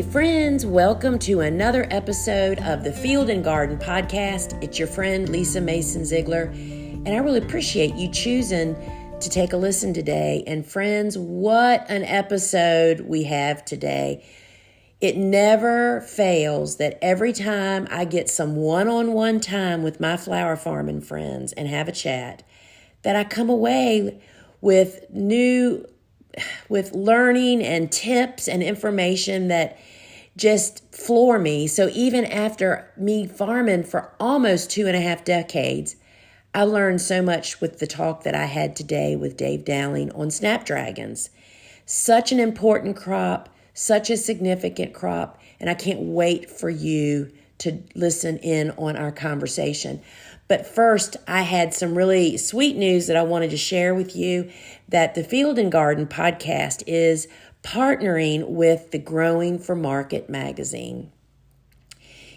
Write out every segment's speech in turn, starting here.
Hey friends, welcome to another episode of the Field and Garden Podcast. It's your friend Lisa Mason Ziegler, and I really appreciate you choosing to take a listen today. And friends, what an episode we have today. It never fails that every time I get some one-on-one time with my flower farming friends and have a chat, that I come away with learning and tips and information that just floor me. So even after me farming for almost 2.5 decades, I learned so much with the talk that I had today with Dave Dowling on Snapdragons. Such an important crop, such a significant crop, and I can't wait for you to listen in on our conversation. But first, I had some really sweet news that I wanted to share with you, that the Field and Garden Podcast is partnering with the Growing for Market magazine.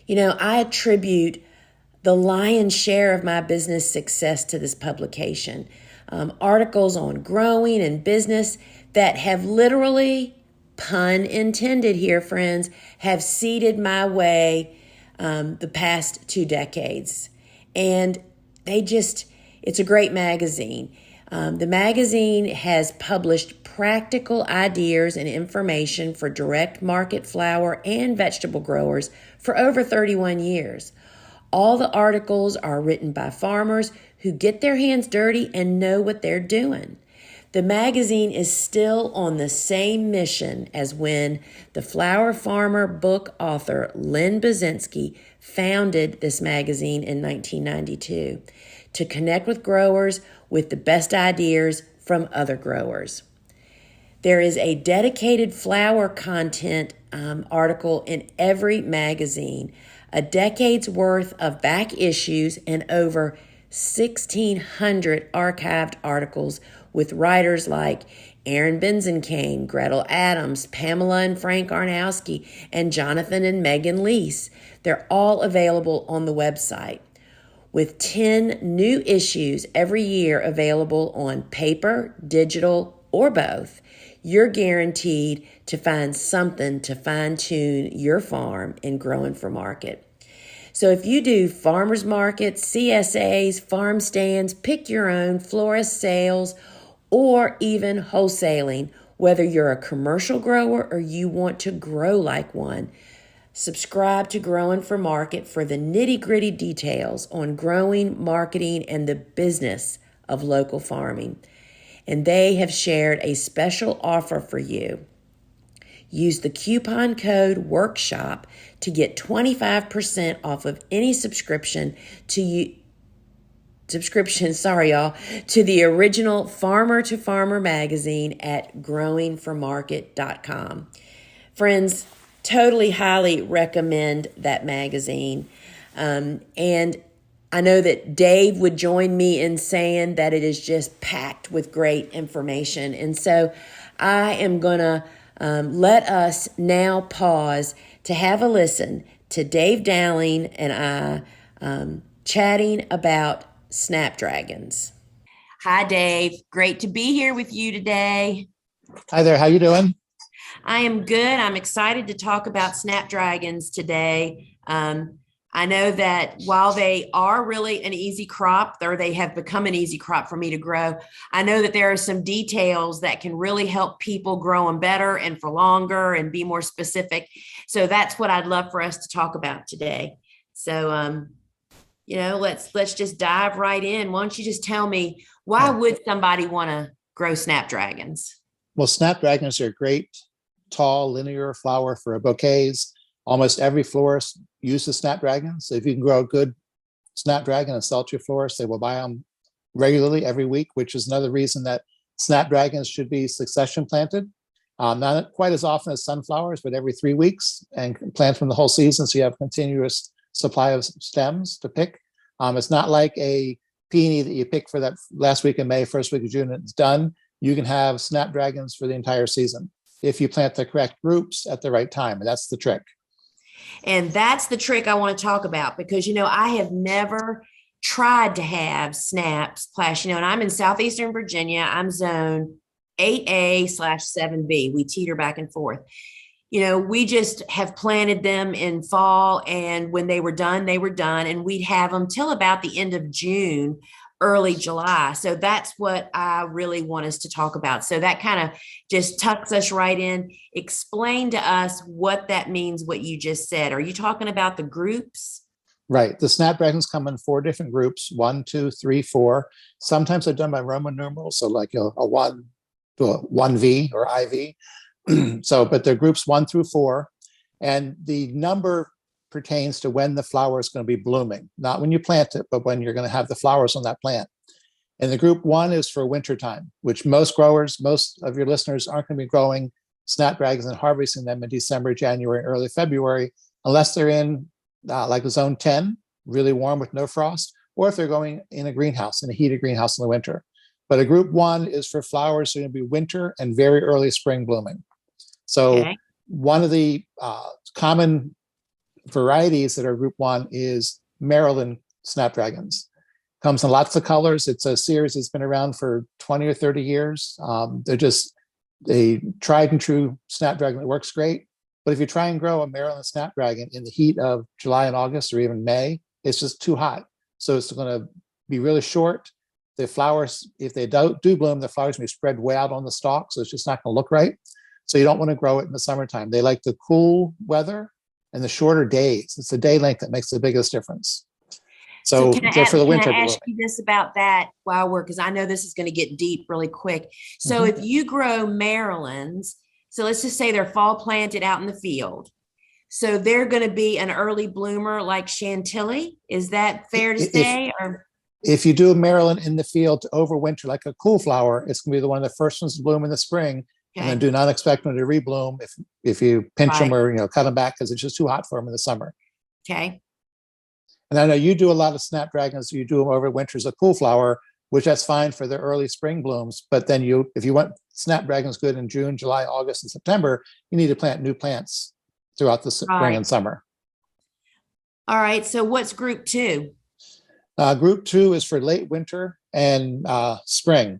You know, I attribute the lion's share of my business success to this publication. Articles on growing and business that have literally, pun intended here, friends, have seeded my way the past 2 decades. And it's a great magazine. The magazine has published practical ideas and information for direct market flower and vegetable growers for over 31 years. All the articles are written by farmers who get their hands dirty and know what they're doing. The magazine is still on the same mission as when the flower farmer book author Len Basinski founded this magazine in 1992 to connect with growers with the best ideas from other growers. There is a dedicated flower content article in every magazine, a decade's worth of back issues, and over 1,600 archived articles with writers like Aaron Benzenkane, Gretel Adams, Pamela and Frank Arnowski, and Jonathan and Megan Leese. They're all available on the website, with 10 new issues every year available on paper, digital, or both. You're guaranteed to find something to fine-tune your farm in Growing for Market. So if you do farmers markets, CSAs, farm stands, pick your own, florist sales, or even wholesaling, whether you're a commercial grower or you want to grow like one, subscribe to Growing for Market for the nitty-gritty details on growing, marketing, and the business of local farming. And they have shared a special offer for you. Use the coupon code WORKSHOP to get 25% off of any subscription to the original Farmer to Farmer magazine at growingformarket.com. Friends, totally highly recommend that magazine. And I know that Dave would join me in saying that it is just packed with great information. And so I am going to let us now pause to have a listen to Dave Dowling and I chatting about Snapdragons. Hi, Dave. Great to be here with you today. Hi there. How you doing? I am good. I'm excited to talk about Snapdragons today. I know that while they are really an easy crop, or they have become an easy crop for me to grow, I know that there are some details that can really help people grow them better and for longer and be more specific. So that's what I'd love for us to talk about today. So, let's just dive right in. Why don't you just tell me, why would somebody want to grow Snapdragons? Well, Snapdragons are a great, tall, linear flower for bouquets. Almost every florist uses Snapdragons. So if you can grow a good Snapdragon and sell to your florist, they will buy them regularly every week, which is another reason that Snapdragons should be succession planted. Not quite as often as sunflowers, but every 3 weeks, and plant from the whole season so you have continuous supply of stems to pick. It's not like a peony that you pick for that last week of May, first week of June, and it's done. You can have Snapdragons for the entire season if you plant the correct groups at the right time. And that's the trick. And that's the trick I want to talk about, because, I have never tried to have snaps clash, and I'm in Southeastern Virginia. I'm zone 8A/7B. We teeter back and forth. we just have planted them in fall, and when they were done, they were done, and we'd have them till about the end of June, early July. So that's what I really want us to talk about. So that kind of just tucks us right in. Explain to us what that means, what you just said. Are you talking about the groups? Right. The Snapdragons come in 4 different groups: 1, 2, 3, 4. Sometimes they're done by Roman numerals, so like a 1 to a 1V or IV. So, but they're groups 1 through 4, and the number pertains to when the flower is going to be blooming, not when you plant it, but when you're going to have the flowers on that plant. And the group 1 is for winter time, which most growers, most of your listeners aren't going to be growing Snapdragons and harvesting them in December, January, early February, unless they're in like a zone 10, really warm with no frost, or if they're going in a greenhouse, in a heated greenhouse in the winter. But a group 1 is for flowers that are going to be winter and very early spring blooming. So Okay. one of the common varieties that are group 1 is Maryland Snapdragons. Comes in lots of colors. It's a series that's been around for 20 or 30 years. They're just a tried and true Snapdragon that works great. But if you try and grow a Maryland Snapdragon in the heat of July and August or even May, it's just too hot. So it's going to be really short. The flowers, if they do bloom, the flowers may spread way out on the stalk, so it's just not going to look right. So you don't want to grow it in the summertime. They like the cool weather and the shorter days. It's the day length that makes the biggest difference. So So they're for the winter can I blooming. ask you this about that while because I know this is going to get deep really quick. So if you grow Marylands, so let's just say they're fall planted out in the field. So they're going to be an early bloomer like Chantilly. Is that fair to say? Or If you do a Maryland in the field to overwinter like a cool flower, it's going to be one of the first ones to bloom in the spring. And then do not expect them to rebloom if you pinch them or cut them back because it's just too hot for them in the summer. Okay. And I know you do a lot of Snapdragons. You do them over winter as a cool flower, which that's fine for the early spring blooms. But then if you want Snapdragons good in June, July, August, and September, you need to plant new plants throughout the spring and summer. All right. So what's group 2? Group 2 is for late winter and spring.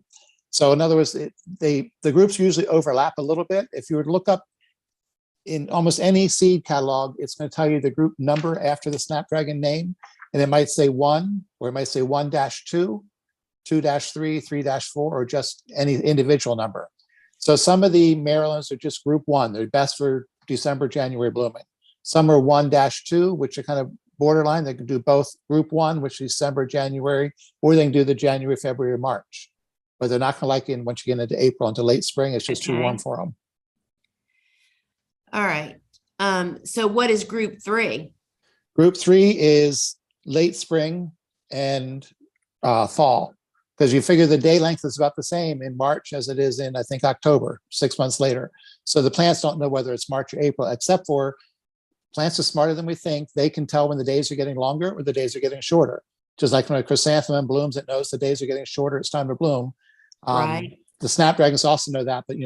So in other words, the groups usually overlap a little bit. If you were to look up in almost any seed catalog, it's going to tell you the group number after the Snapdragon name. And it might say 1, or it might say 1-2, 2-3, 3-4, or just any individual number. So some of the Marylands are just group 1. They're best for December, January blooming. Some are 1-2, which are kind of borderline. They can do both group 1, which is December, January, or they can do the January, February, March. But they're not going to like it once you get into April into late spring. It's just too warm for them. All right. So what is group 3? Group 3 is late spring and fall, because you figure the day length is about the same in March as it is in, I think, October, 6 months later. So the plants don't know whether it's March or April, except for plants are smarter than we think. They can tell when the days are getting longer or the days are getting shorter. Just like when a chrysanthemum blooms, it knows the days are getting shorter, it's time to bloom. Right. The Snapdragons also know that, but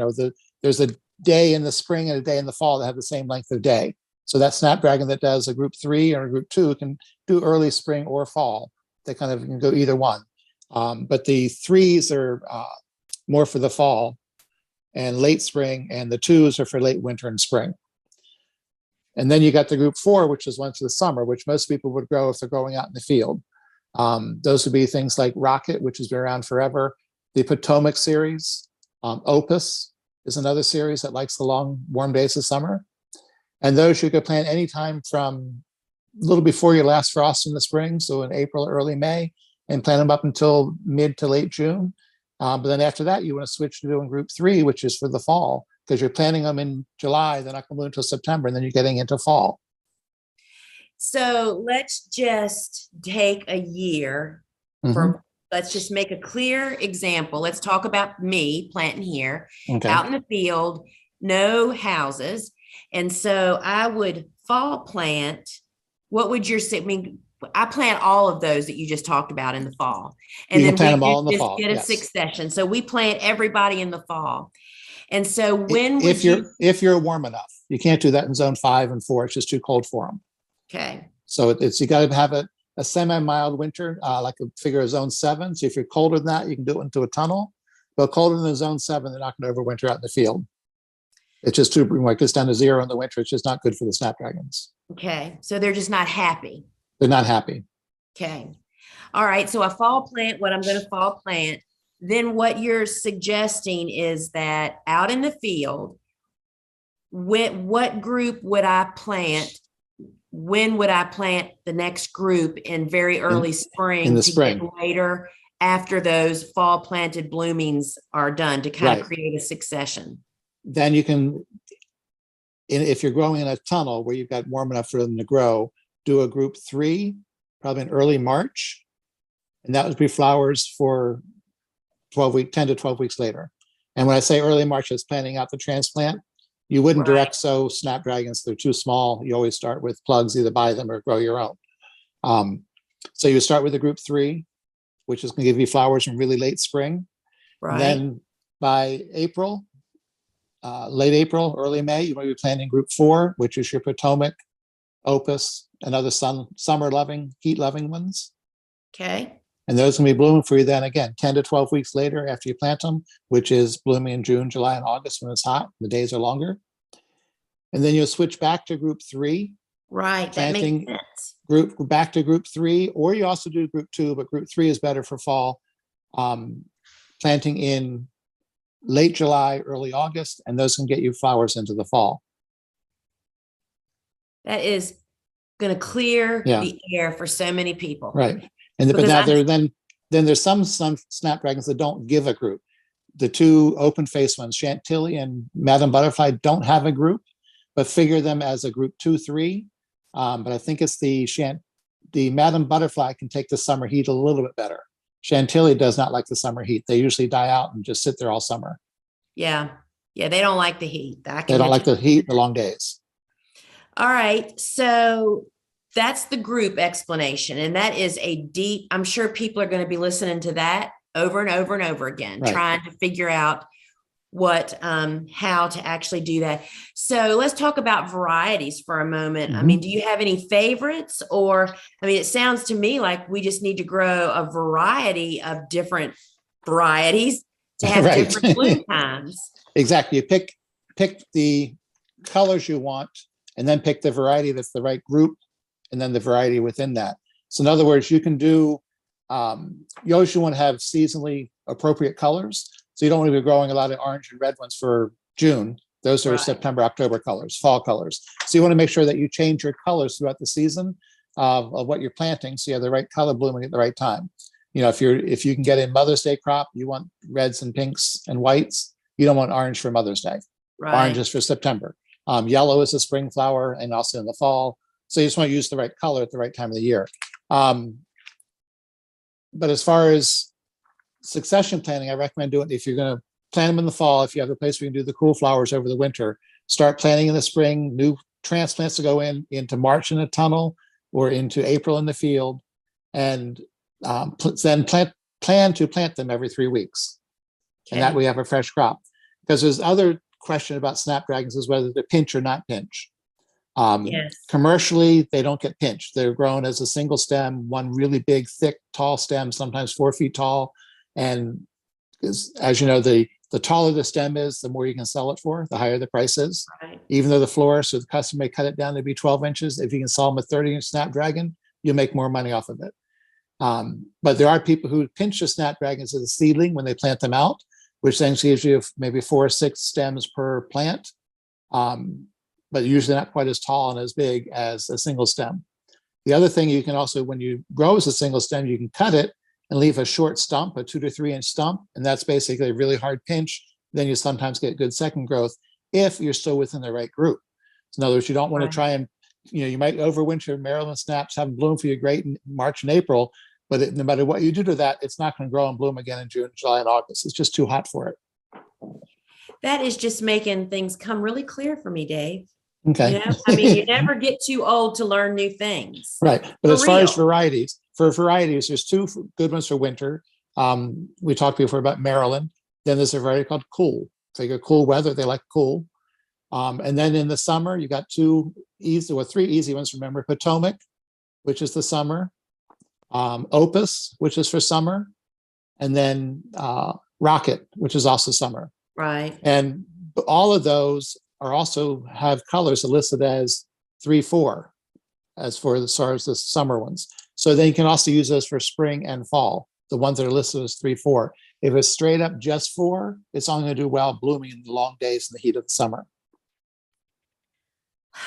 there's a day in the spring and a day in the fall that have the same length of day. So that Snapdragon that does a group 3 or a group 2 can do early spring or fall. They kind of can go either one. But the 3s are more for the fall and late spring, and the 2s are for late winter and spring. And then you got the group 4, which is one for the summer, which most people would grow if they're growing out in the field. Those would be things like Rocket, which has been around forever. The Potomac series, Opus is another series that likes the long, warm days of summer. And those you could plant anytime from a little before your last frost in the spring, so in April, early May, and plant them up until mid to late June. But then after that, you want to switch to doing group 3, which is for the fall, because you're planting them in July, they're not going to bloom until September, and then you're getting into fall. So let's just take a year let's just make a clear example. Let's talk about me planting here out in the field, no houses. And so I would fall plant. What would your, I mean, I plant all of those that you just talked about in the fall. And then plant them all in the fall. Get a succession. So we plant everybody in the fall. And so when if you're warm enough, you can't do that in zone 5 and 4. It's just too cold for them. Okay. So you got to have a semi-mild winter, like a figure of zone 7. So if you're colder than that, you can do it into a tunnel. But colder than zone 7, they're not going to overwinter out in the field. It's just too, when it gets down to 0 in the winter, it's just not good for the Snapdragons. Okay. So they're just not happy. They're not happy. Okay. All right. So a fall plant, what I'm going to fall plant, then what you're suggesting is that out in the field, what group would I plant? When would I plant the next group in very early spring in the to spring. get later after those fall planted bloomings are done to kind of create a succession? Then you can, if you're growing in a tunnel where you've got warm enough for them to grow, do a group 3, probably in early March. And that would be flowers for 10 to 12 weeks later. And when I say early March, it's planting out the transplant. You wouldn't direct sow Snapdragons. They're too small. You always start with plugs, either buy them or grow your own. So you start with a group 3, which is going to give you flowers in really late spring. Right. Then by April, late April, early May, you want to be planting group 4, which is your Potomac, Opus, and other summer-loving, heat-loving ones. Okay. And those can be blooming for you then again, 10 to 12 weeks later after you plant them, which is blooming in June, July, and August when it's hot. The days are longer. And then you'll switch back to group 3. Right. Planting that makes sense. Back to group 3, or you also do group 2, but group 3 is better for fall. Planting in late July, early August, and those can get you flowers into the fall. That is going to clear the air for so many people. Right. And but now then there's some Snapdragons that don't give a group. The 2 open face ones, Chantilly and Madame Butterfly, don't have a group, but figure them as a group 2, 3. But I think it's the Madame Butterfly can take the summer heat a little bit better. Chantilly does not like the summer heat. They usually die out and just sit there all summer. Yeah. Yeah. They don't like the heat. They don't like the heat, the long days. All right. So that's the group explanation. And that is I'm sure people are going to be listening to that over and over and over again, trying to figure out how to actually do that. So let's talk about varieties for a moment. I mean, do you have any favorites, or, it sounds to me like we just need to grow a variety of different varieties to have different bloom times. Exactly. You pick the colors you want, and then pick the variety that's the right group, and then the variety within that. So in other words, you can do, you always want to have seasonally appropriate colors. So you don't want to be growing a lot of orange and red ones for June. Those are September, October colors, fall colors. So you want to make sure that you change your colors throughout the season of what you're planting, so you have the right color blooming at the right time. If you can get a Mother's Day crop, you want reds and pinks and whites. You don't want orange for Mother's Day. Orange is for September. Yellow is a spring flower and also in the fall. So you just want to use the right color at the right time of the year. But as far as succession planting, I recommend doing it if you're going to plant them in the fall. If you have a place where you can do the cool flowers over the winter, start planting in the spring. New transplants to go into March in a tunnel or into April in the field, and then plan to plant them every 3 weeks. And that way you have a fresh crop. Because there's other question about Snapdragons is whether to pinch or not pinch. Commercially, they don't get pinched. They're grown as a single stem, one really big, thick, tall stem, sometimes 4 feet tall. And as you know, the taller the stem is, the more you can sell it for, the higher the price is. Even though the florist or the customer may cut it down to be 12 inches, if you can sell them a 30-inch Snapdragon, you'll make more money off of it. But there are people who pinch the Snapdragons as a seedling when they plant them out, which then gives you maybe 4 or 6 stems per plant. But usually not quite as tall and as big as a single stem. The other thing you can also, when you grow as a single stem, you can cut it and leave a short stump, a 2 to 3 inch stump. And that's basically a really hard pinch. Then you sometimes get good second growth if you're still within the right group. So in other words, you don't want to try and, you might overwinter Maryland snaps, have them bloom for you great in March and April, but no matter what you do to that, it's not going to grow and bloom again in June, July, and August. It's just too hot for it. That is just making things come really clear for me, Dave. Okay. You never get too old to learn new things. Right. But as far as varieties, there's 2 good ones for winter. We talked before about Maryland. Then there's a variety called Cool. So you got cool weather. They like cool. And then in the summer, you got 3 easy ones. Remember, Potomac, which is the summer. Opus, which is for summer. And then Rocket, which is also summer. Right. And all of those are also have colors listed as 3-4, as far as the summer ones. So then you can also use those for spring and fall, the ones that are listed as 3-4. If it's straight up just 4, it's only going to do well blooming in the long days in the heat of the summer.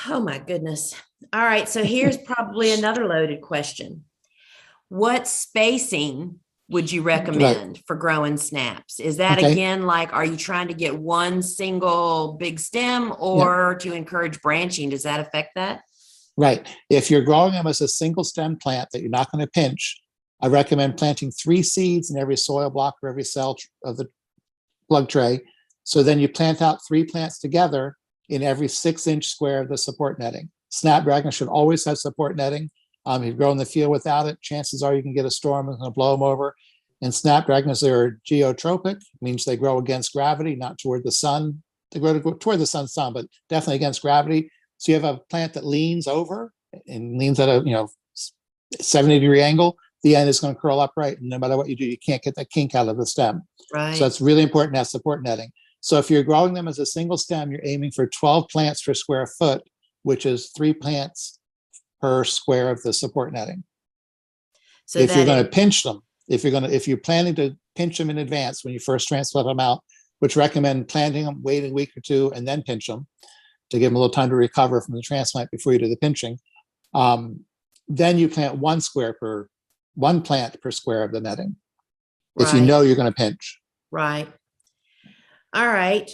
Oh my goodness. All right. So here's probably another loaded question. What spacing would you recommend for growing snaps? Is that again, like, are you trying to get one single big stem or to encourage branching? Does that affect that? Right. If you're growing them as a single stem plant that you're not going to pinch, I recommend planting 3 seeds in every soil block or every cell of the plug tray. So then you plant out 3 plants together in every 6-inch square of the support netting. Snapdragon should always have support netting. If you grow in the field without it, chances are you can get a storm that's going to blow them over. And Snapdragons, they're geotropic, means they grow against gravity, not toward the sun. They grow toward the sun some, but definitely against gravity. So you have a plant that leans over and leans at a 70-degree angle. The end is going to curl upright, and no matter what you do, you can't get that kink out of the stem. Right. So it's really important to have support netting. So if you're growing them as a single stem, you're aiming for 12 plants per square foot, which is 3 plants per square of the support netting. So if you're going to pinch them, if you're planning to pinch them in advance when you first transplant them out, which recommend planting them, wait a week or 2, and then pinch them to give them a little time to recover from the transplant before you do the pinching. Then you plant 1 plant per square of the netting. Right. If you know you're going to pinch. Right. All right.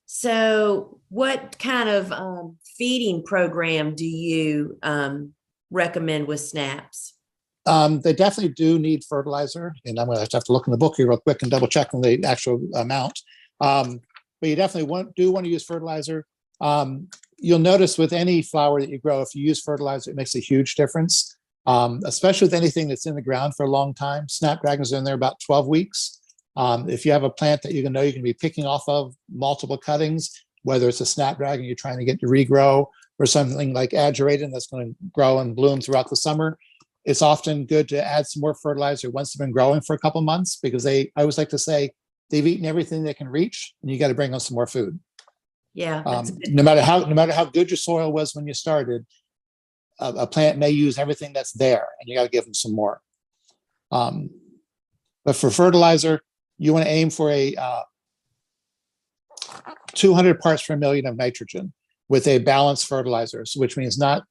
So what kind of feeding program do you recommend with snaps? They definitely do need fertilizer, and I'm going to have to look in the book here real quick and double check on the actual amount. But you definitely want to use fertilizer. You'll notice with any flower that you grow, if you use fertilizer, it makes a huge difference, especially with anything that's in the ground for a long time. Snapdragons are in there about 12 weeks. If you have a plant that you know you can be picking off of multiple cuttings, whether it's a Snapdragon you're trying to get to regrow or something like Ageratin that's going to grow and bloom throughout the summer, it's often good to add some more fertilizer once they've been growing for a couple of months, because I always like to say they've eaten everything they can reach, and you got to bring them some more food. Yeah. No matter how good your soil was when you started, a plant may use everything that's there, and you got to give them some more. But for fertilizer, you want to aim for a 200 parts per million of nitrogen with a balanced fertilizer, which means not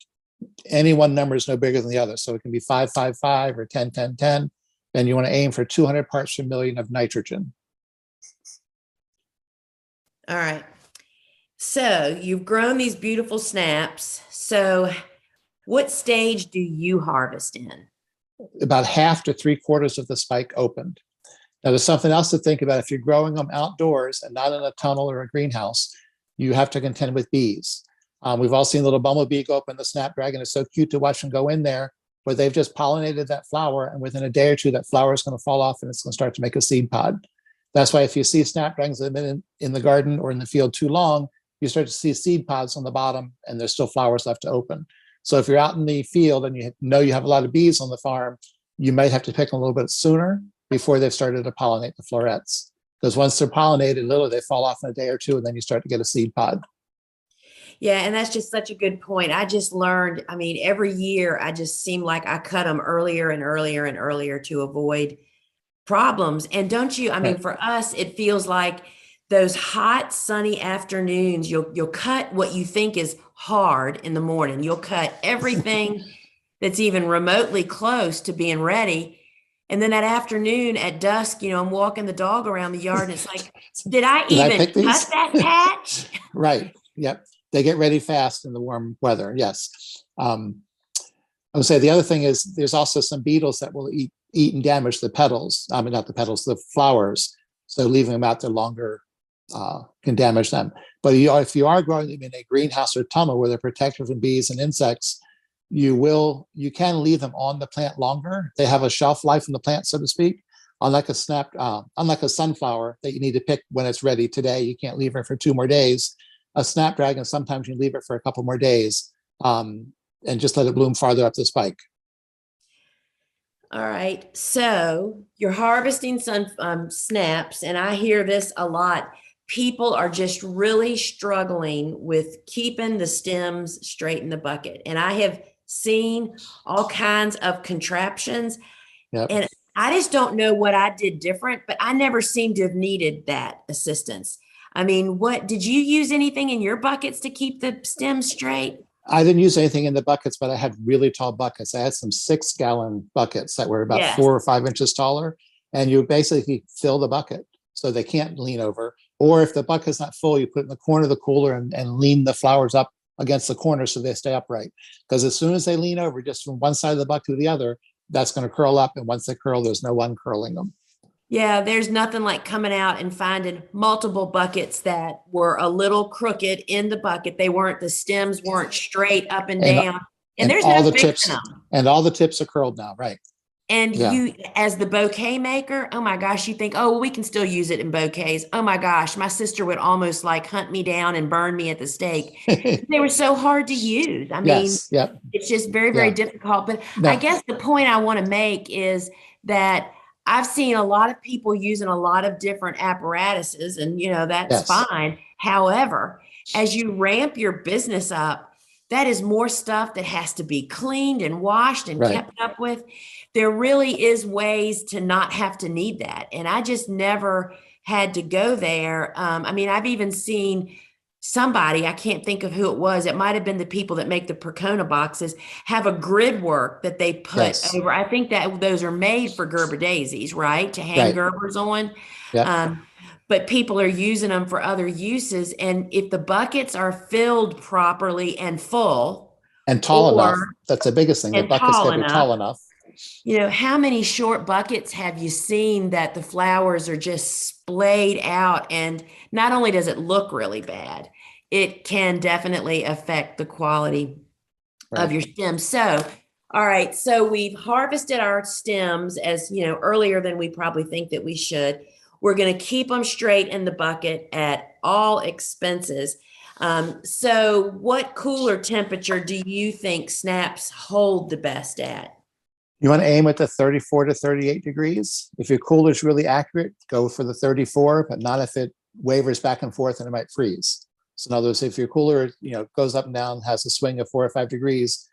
any one number is no bigger than the other. So it can be 5-5-5 or 10-10-10. Then you want to aim for 200 parts per million of nitrogen. All right. So you've grown these beautiful snaps. So what stage do you harvest in? About half to 3/4 of the spike opened. Now, there's something else to think about. If you're growing them outdoors and not in a tunnel or a greenhouse, you have to contend with bees. We've all seen a little bumblebee go up in the Snapdragon. It's so cute to watch them go in there, but they've just pollinated that flower, and within a day or 2, that flower is going to fall off and it's going to start to make a seed pod. That's why if you see Snapdragons that have been in the garden or in the field too long, you start to see seed pods on the bottom, and there's still flowers left to open. So if you're out in the field and you know you have a lot of bees on the farm, you might have to pick them a little bit sooner before they've started to pollinate the florets. Because once they're pollinated, literally they fall off in a day or 2, and then you start to get a seed pod. Yeah, and that's just such a good point. I just learned, I mean, every year I just seem like I cut them earlier and earlier and earlier to avoid problems. And don't you, I mean, for us, it feels like those hot, sunny afternoons, you'll cut what you think is hard in the morning. You'll cut everything that's even remotely close to being ready. And then that afternoon at dusk, I'm walking the dog around the yard, and it's like, did I even cut that patch? Right. Yep. They get ready fast in the warm weather. Yes. I would say the other thing is there's also some beetles that will eat and damage the petals. I mean, not the petals, the flowers. So leaving them out there longer can damage them. But if you are growing them in a greenhouse or tunnel where they're protected from bees and insects, you can leave them on the plant longer. They have a shelf life in the plant, so to speak. Unlike a sunflower that you need to pick when it's ready today, you can't leave it for 2 more days. A Snapdragon, sometimes you leave it for a couple more days and just let it bloom farther up the spike. All right. So you're harvesting some snaps, and I hear this a lot. people are just really struggling with keeping the stems straight in the bucket. And I have seen all kinds of contraptions. Yep. And I just don't know what I did different, but I never seem to have needed that assistance. I mean, what did you use anything in your buckets to keep the stems straight? I didn't use anything in the buckets, but I had really tall buckets. I had some 6-gallon buckets that were about Yes. 4 or 5 inches taller. And you basically fill the bucket so they can't lean over. Or if the bucket's not full, you put it in the corner of the cooler and lean the flowers up against the corner so they stay upright. Because as soon as they lean over just from one side of the bucket to the other, that's going to curl up. And once they curl, there's no uncurling them. Yeah, there's nothing like coming out and finding multiple buckets that were a little crooked in the bucket. The stems weren't straight up and down. And there's all no the tips fixing them. and all the tips are curled now, right? And Yeah. you, as the bouquet maker, oh my gosh, you think, oh, well, we can still use it in bouquets. Oh my gosh, my sister would almost like hunt me down and burn me at the stake. They were so hard to use. I mean, Yes. Yep. it's just very, very difficult. But No. I guess the point I want to make is that I've seen a lot of people using a lot of different apparatuses, and that's Yes. fine. However, as you ramp your business up, that is more stuff that has to be cleaned and washed and Right. kept up with. There really is ways to not have to need that. And I just never had to go there. I mean, I've even seen somebody, I can't think of who it was. It might have been the people that make the Percona boxes, have a grid work that they put Yes. over. I think that those are made for Gerber daisies, right? To hang Right. Gerbers on. Yep. But people are using them for other uses. And if the buckets are filled properly and full and tall enough, or- that's the biggest thing. The and buckets tall got to be tall enough. how many short buckets have you seen that the flowers are just splayed out? And not only does it look really bad, it can definitely affect the quality Right. of your stems. So, all right. So we've harvested our stems as, earlier than we probably think that we should. We're going to keep them straight in the bucket at all expenses. So what cooler temperature do you think snaps hold the best at? You want to aim at the 34 to 38 degrees. If your cooler is really accurate, go for the 34, but not if it wavers back and forth and it might freeze. So in other words, if your cooler, goes up and down, has a swing of 4 or 5 degrees,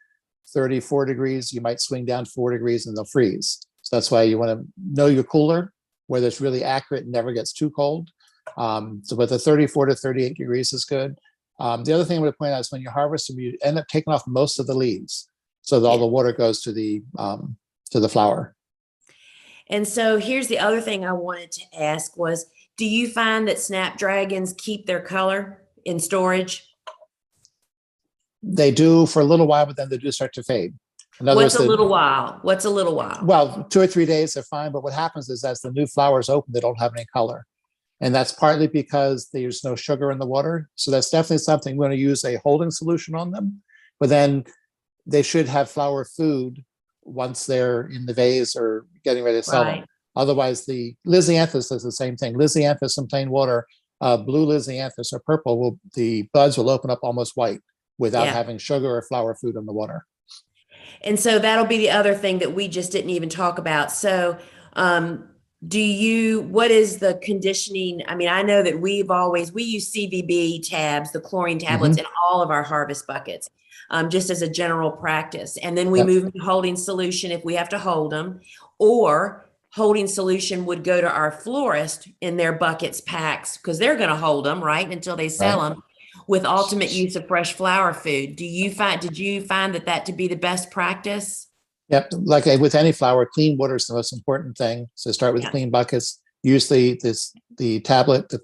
34 degrees, you might swing down 4 degrees and they'll freeze. So that's why you want to know your cooler, whether it's really accurate and never gets too cold. But the 34 to 38 degrees is good. The other thing I would point out is when you harvest them, you end up taking off most of the leaves, so that all the water goes to the flower. And so here's the other thing I wanted to ask was, do you find that Snapdragons keep their color in storage? They do for a little while, but then they do start to fade. What's a little while? Well, 2 or 3 days are fine, but what happens is as the new flowers open, they don't have any color. And that's partly because there's no sugar in the water. So that's definitely something we're going to use a holding solution on them. But then they should have flower food once they're in the vase or getting ready to sell them. Otherwise, the Lisianthus is the same thing. Lisianthus in plain water, blue Lisianthus or purple, the buds will open up almost white without having sugar or flower food in the water. And so that'll be the other thing that we just didn't even talk about. So what is the conditioning? I mean, I know that we use CVB tabs, the chlorine tablets in all of our harvest buckets, just as a general practice. And then we move to holding solution if we have to hold them, or holding solution would go to our florist in their buckets packs, because they're going to hold them until they sell them, with ultimate use of fresh flower food. Did you find that to be the best practice? Yep. Like with any flower, clean water is the most important thing. So start with clean buckets. Use the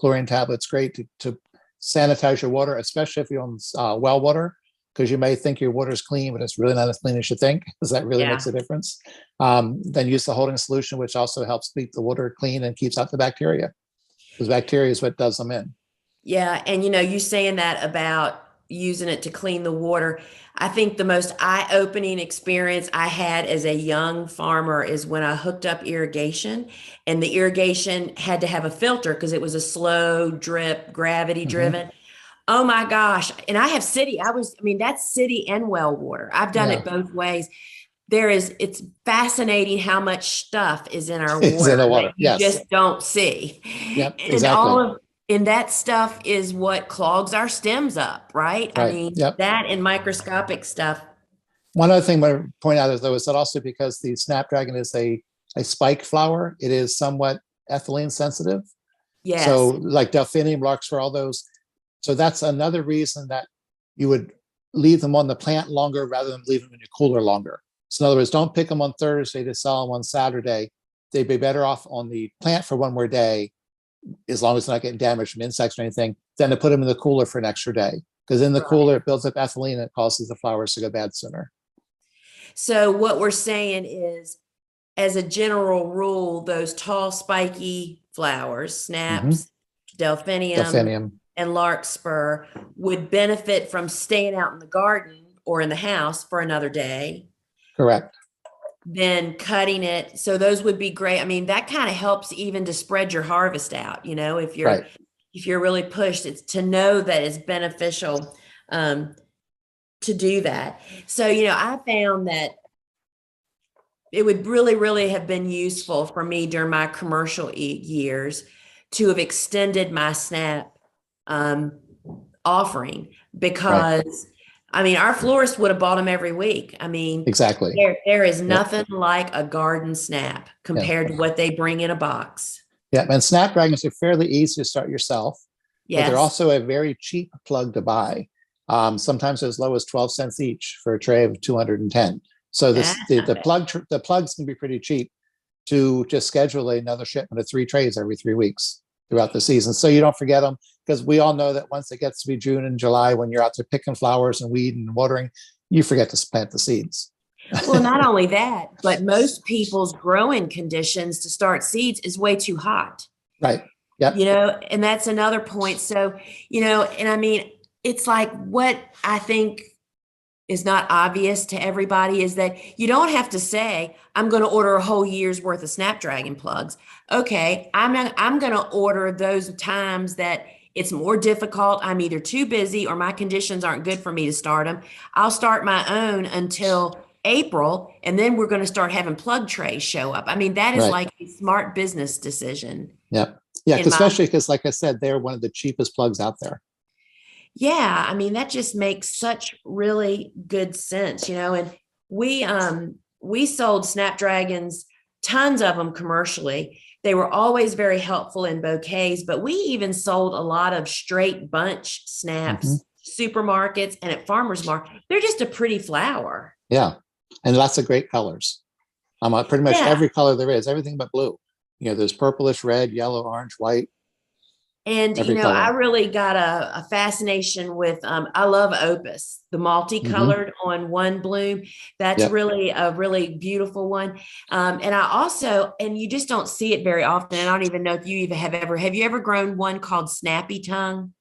chlorine tablet's great to sanitize your water, especially if you're on well water, because you may think your water is clean, but it's really not as clean as you think, because that really makes a difference. Then use the holding solution, which also helps keep the water clean and keeps out the bacteria, because bacteria is what does them in. Yeah. And you saying that about using it to clean the water, I think the most eye-opening experience I had as a young farmer is when I hooked up irrigation, and the irrigation had to have a filter because it was a slow drip, gravity driven. Oh my gosh. And I have that's city and well water. I've done it both ways. It's fascinating how much stuff is in our water, in the water. that you just don't see. Yep, And exactly. And that stuff is what clogs our stems up, right? I Right. mean, Yep. that and microscopic stuff. One other thing I want to point out is though is that also because the Snapdragon is a spike flower, it is somewhat ethylene sensitive. So Yes. like delphinium, larkspur, all those. So that's another reason that you would leave them on the plant longer rather than leave them in your cooler longer. So in other words, don't pick them on Thursday to sell them on Saturday. They'd be better off on the plant for one more day, as long as they're not getting damaged from insects or anything, than to put them in the cooler for an extra day. Because in the Right. cooler, it builds up ethylene and it causes the flowers to go bad sooner. So what we're saying is, as a general rule, those tall, spiky flowers, Mm-hmm. snaps, delphinium, Delphinium, and larkspur, would benefit from staying out in the garden or in the house for another day, correct. then cutting it. So those would be great. I mean, that kind of helps even to spread your harvest out, Right. if you're really pushed, it's to know that it's beneficial um, to do that. So, I found that it would really, really have been useful for me during my commercial years to have extended my SNAP um, offering, Right. because I mean, our florist would have bought them every week. I mean, Exactly. there is Yep. nothing like a garden SNAP Yeah. compared to what they bring in a box. Yeah. And Snapdragons are fairly easy to start yourself, but they're Yes. also a very cheap plug to buy. Sometimes as low as 12 cents each for a tray of 210. So That's not bad. the plugs can be pretty cheap to just schedule another shipment of 3 trays every 3 weeks throughout the season. So you don't forget them, because we all know that once it gets to be June and July, when you're out there picking flowers and weeding and watering, you forget to plant the seeds. Well, not only that, but most people's growing conditions to start seeds is way too hot. Right. Yep. And that's another point. So, and I mean, it's like what I think is not obvious to everybody is that you don't have to say, I'm going to order a whole year's worth of Snapdragon plugs. Okay, I'm going to order those times that it's more difficult. I'm either too busy or my conditions aren't good for me to start them. I'll start my own until April, and then we're going to start having plug trays show up. I mean, that is Right. like a smart business decision. Yep. Yeah. In my Especially because, like I said, they're one of the cheapest plugs out there. Yeah, I mean, that just makes such really good sense, and we sold Snapdragons, tons of them commercially. They were always very helpful in bouquets, but we even sold a lot of straight bunch Mhm. snaps, supermarkets and at farmers market. They're just a pretty flower. Yeah. And lots of great colors. Pretty much Yeah. every color there is, everything but blue. There's purplish, red, yellow, orange, white, And every I color. really got a fascination with I love opus, the Hmm. multicolored on one bloom. That's Yep. really a really beautiful one. And I also, and you just don't see it very often. And I don't even know if you even have you ever grown one called Snappy Tongue?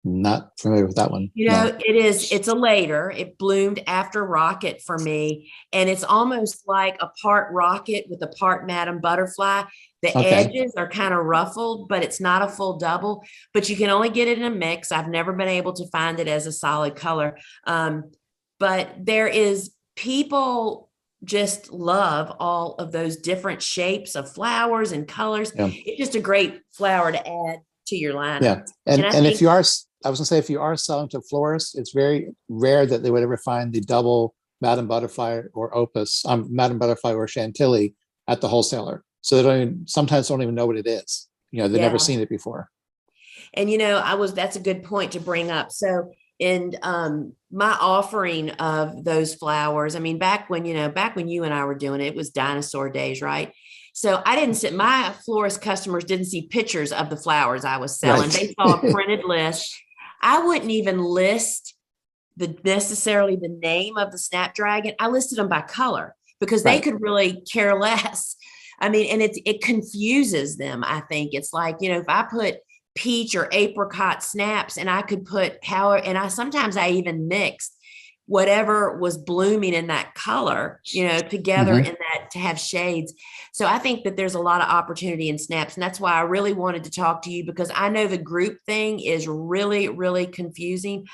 Not familiar with that one. No. It's a later, it bloomed after rocket for me. And it's almost like a part rocket with a part madam butterfly. The Okay. edges are kind of ruffled, but it's not a full double, but you can only get it in a mix. I've never been able to find it as a solid color. But there is people just love all of those different shapes of flowers and colors. Yeah. It's just a great flower to add to your lineup. Yeah. And I And if think you are, I was gonna say, if you are selling to florists, it's very rare that they would ever find the double Madame Butterfly or Opus, Madame Butterfly or Chantilly at the wholesaler. So they sometimes don't even know what it is. They've never yeah. seen it before. And that's a good point to bring up. So in my offering of those flowers, I mean, back when you and I were doing it, it was dinosaur days, right? So I didn't sit, my florist customers didn't see pictures of the flowers I was selling. Right. They saw a printed list. I wouldn't even list necessarily the name of the Snapdragon. I listed them by color because they Right. could really care less. I mean, and it confuses them. I think it's like, if I put peach or apricot snaps and I could put and sometimes I even mixed whatever was blooming in that color, together Mhm. in that to have shades. So I think that there's a lot of opportunity in snaps. And that's why I really wanted to talk to you, because I know the group thing is really, really confusing.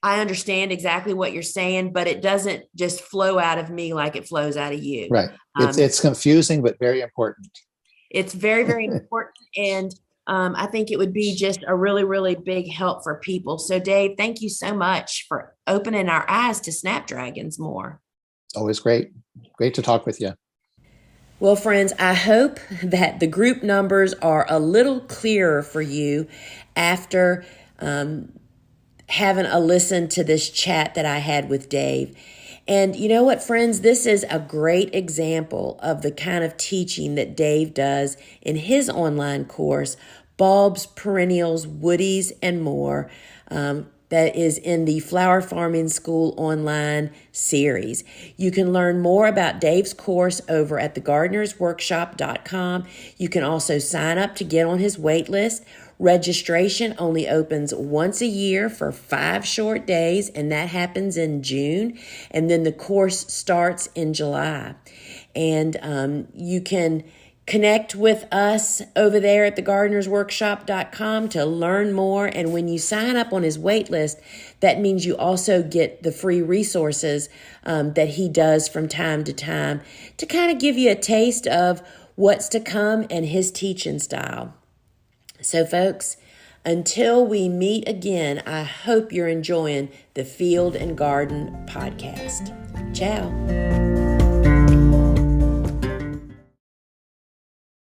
I understand exactly what you're saying, but it doesn't just flow out of me like it flows out of you. Right. It's confusing, but very important. It's very, very important. And I think it would be just a really, really big help for people. So, Dave, thank you so much for opening our eyes to Snapdragons more. Always great. Great to talk with you. Well, friends, I hope that the group numbers are a little clearer for you after having a listen to this chat that I had with Dave. And you know what, friends? This is a great example of the kind of teaching that Dave does in his online course, Bulbs, Perennials, Woodies, and more. That is in the Flower Farming School online series. You can learn more about Dave's course over at thegardenersworkshop.com. You can also sign up to get on his wait list. Registration only opens once a year for 5 short days, and that happens in June. And then the course starts in July. And you can connect with us over there at thegardenersworkshop.com to learn more. And when you sign up on his wait list, that means you also get the free resources that he does from time to time to kind of give you a taste of what's to come and his teaching style. So, folks, until we meet again, I hope you're enjoying the Field and Garden podcast. Ciao.